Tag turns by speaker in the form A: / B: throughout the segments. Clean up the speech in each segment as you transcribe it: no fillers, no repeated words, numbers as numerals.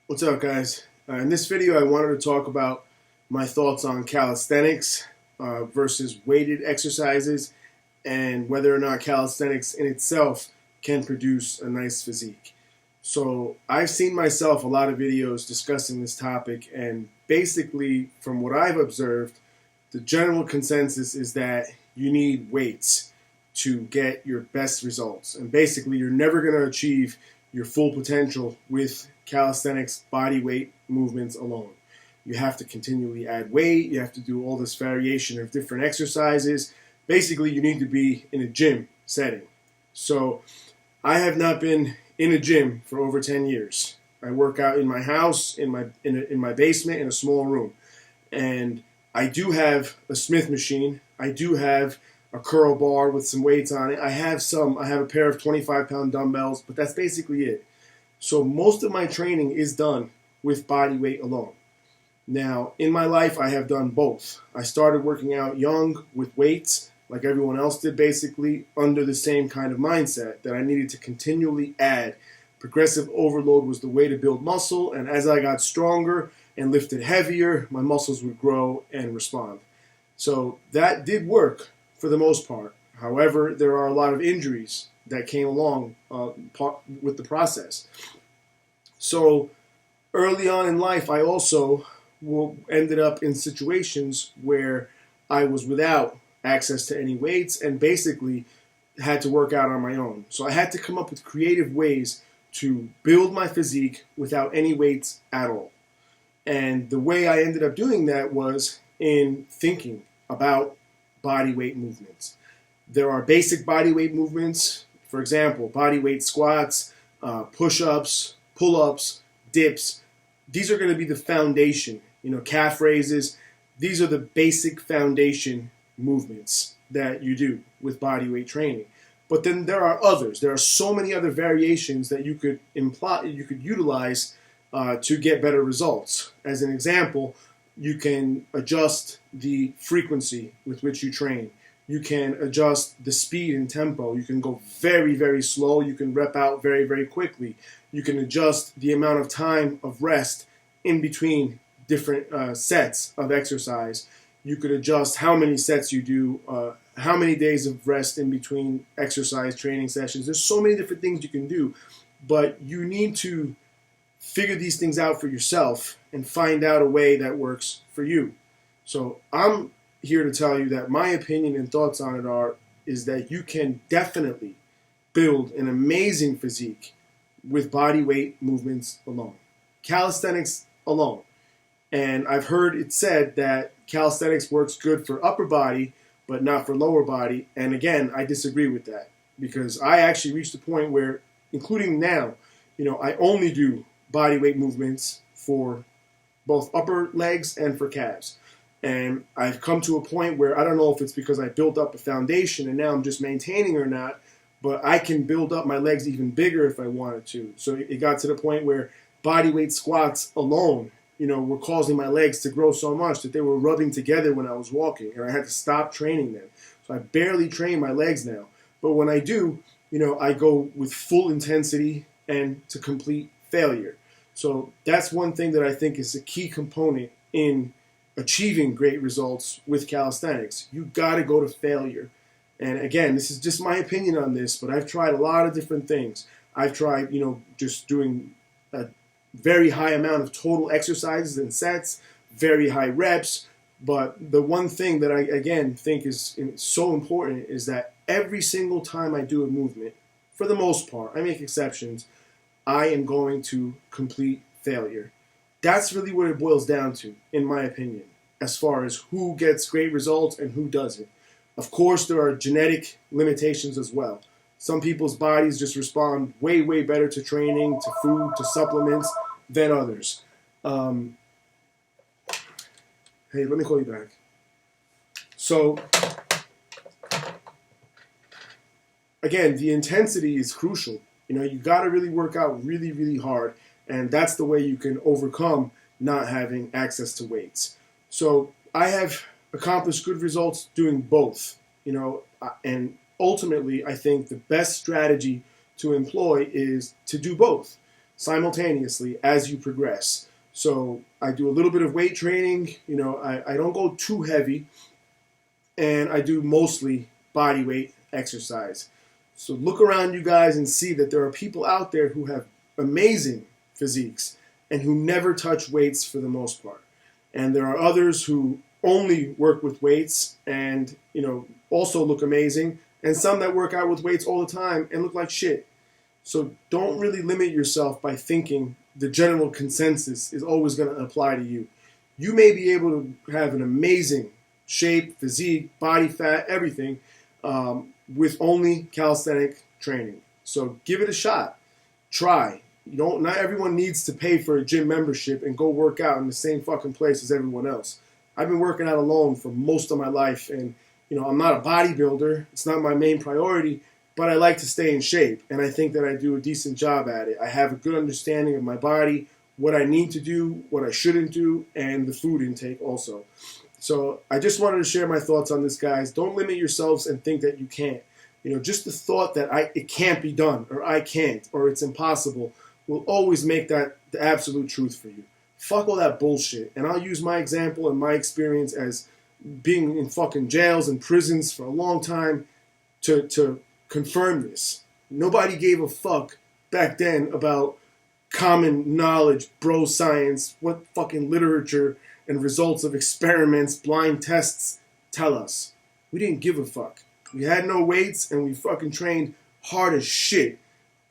A: What's up, guys? In this video, I wanted to talk about my thoughts on calisthenics versus weighted exercises and whether or not calisthenics in itself can produce a nice physique. So I've seen myself a lot of videos discussing this topic, and basically, from what I've observed, the general consensus is that you need weights to get your best results. And basically, you're never going to achieve your full potential with calisthenics body weight movements alone. You have to continually add weight. You have to do all this variation of different exercises. Basically, you need to be in a gym setting. So I have not been in a gym for over 10 years. I work out in my house, in my basement, in a small room. And I do have a Smith machine. I do have a curl bar with some weights on it. I have a pair of 25-pound dumbbells, but that's basically it. So most of my training is done with body weight alone. Now, in my life, I have done both. I started working out young with weights, like everyone else did, basically, under the same kind of mindset that I needed to continually add. Progressive overload was the way to build muscle, and as I got stronger and lifted heavier, my muscles would grow and respond. So that did work for the most part. However, there are a lot of injuries that came along with the process. So early on in life, I also ended up in situations where I was without access to any weights and basically had to work out on my own. So I had to come up with creative ways to build my physique without any weights at all. And the way I ended up doing that was in thinking about body weight movements. There are basic body weight movements, for example, body weight squats, push-ups, pull-ups, dips. These are going to be the foundation, calf raises. These are the basic foundation movements that you do with body weight training. But then there are others. There are so many other variations that you could utilize to get better results. As an example, you can adjust the frequency with which you train. You can adjust the speed and tempo. You can go very, very slow. You can rep out very, very quickly. You can adjust the amount of time of rest in between different sets of exercise. You could adjust how many sets you do, how many days of rest in between exercise training sessions. There's so many different things you can do, but you need to figure these things out for yourself and find out a way that works for you. So I'm here to tell you that my opinion and thoughts on it is that you can definitely build an amazing physique with body weight movements alone. Calisthenics alone. And I've heard it said that calisthenics works good for upper body, but not for lower body. And again, I disagree with that because I actually reached a point where, including now, I only do body weight movements for both upper legs and for calves. And I've come to a point where I don't know if it's because I built up a foundation and now I'm just maintaining or not, but I can build up my legs even bigger if I wanted to. So it got to the point where body weight squats alone, were causing my legs to grow so much that they were rubbing together when I was walking, and I had to stop training them. So I barely train my legs now. But when I do, I go with full intensity and to complete failure. So that's one thing that I think is a key component in achieving great results with calisthenics. You got to go to failure. And again, this is just my opinion on this, but I've tried a lot of different things. I've tried, just doing a very high amount of total exercises and sets, very high reps. But the one thing that I, again, think is so important is that every single time I do a movement, for the most part, I make exceptions, I am going to complete failure. That's really what it boils down to, in my opinion, as far as who gets great results and who doesn't. Of course, there are genetic limitations as well. Some people's bodies just respond way, way better to training, to food, to supplements than others. Hey, let me call you back. So, again, the intensity is crucial. You got to really work out really, really hard, and that's the way you can overcome not having access to weights. So I have accomplished good results doing both, and ultimately I think the best strategy to employ is to do both. simultaneously as you progress. So I do a little bit of weight training. You know, I don't go too heavy, and I do mostly body weight exercise. So look around you guys and see that there are people out there who have amazing physiques and who never touch weights for the most part. And there are others who only work with weights and, you know, also look amazing, and some that work out with weights all the time and look like shit. So don't really limit yourself by thinking the general consensus is always going to apply to you. You may be able to have an amazing shape, physique, body fat, everything, with only calisthenic training. So give it a shot. Try. Not everyone needs to pay for a gym membership and go work out in the same fucking place as everyone else. I've been working out alone for most of my life, and you know, I'm not a bodybuilder. It's not my main priority, but I like to stay in shape, and I think that I do a decent job at it. I have a good understanding of my body, what I need to do, what I shouldn't do, and the food intake also. So I just wanted to share my thoughts on this, guys. Don't limit yourselves and think that you can't. You know, just the thought that it can't be done, or I can't, or it's impossible, will always make that the absolute truth for you. Fuck all that bullshit. And I'll use my example and my experience as being in fucking jails and prisons for a long time to confirm this. Nobody gave a fuck back then about common knowledge, bro science, what fucking literature and results of experiments, blind tests tell us. We didn't give a fuck. We had no weights, and we fucking trained hard as shit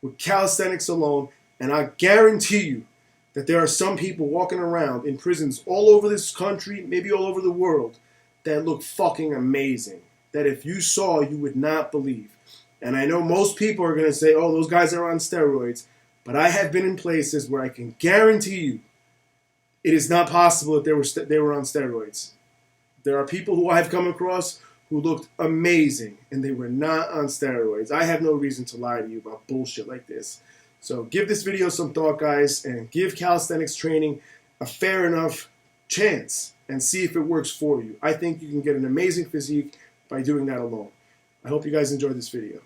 A: with calisthenics alone. And I guarantee you that there are some people walking around in prisons all over this country, maybe all over the world, that look fucking amazing. That if you saw, you would not believe. And I know most people are going to say, oh, those guys are on steroids. But I have been in places where I can guarantee you it is not possible that they were on steroids. There are people who I've come across who looked amazing, and they were not on steroids. I have no reason to lie to you about bullshit like this. So give this video some thought, guys, and give calisthenics training a fair enough chance and see if it works for you. I think you can get an amazing physique by doing that alone. I hope you guys enjoyed this video.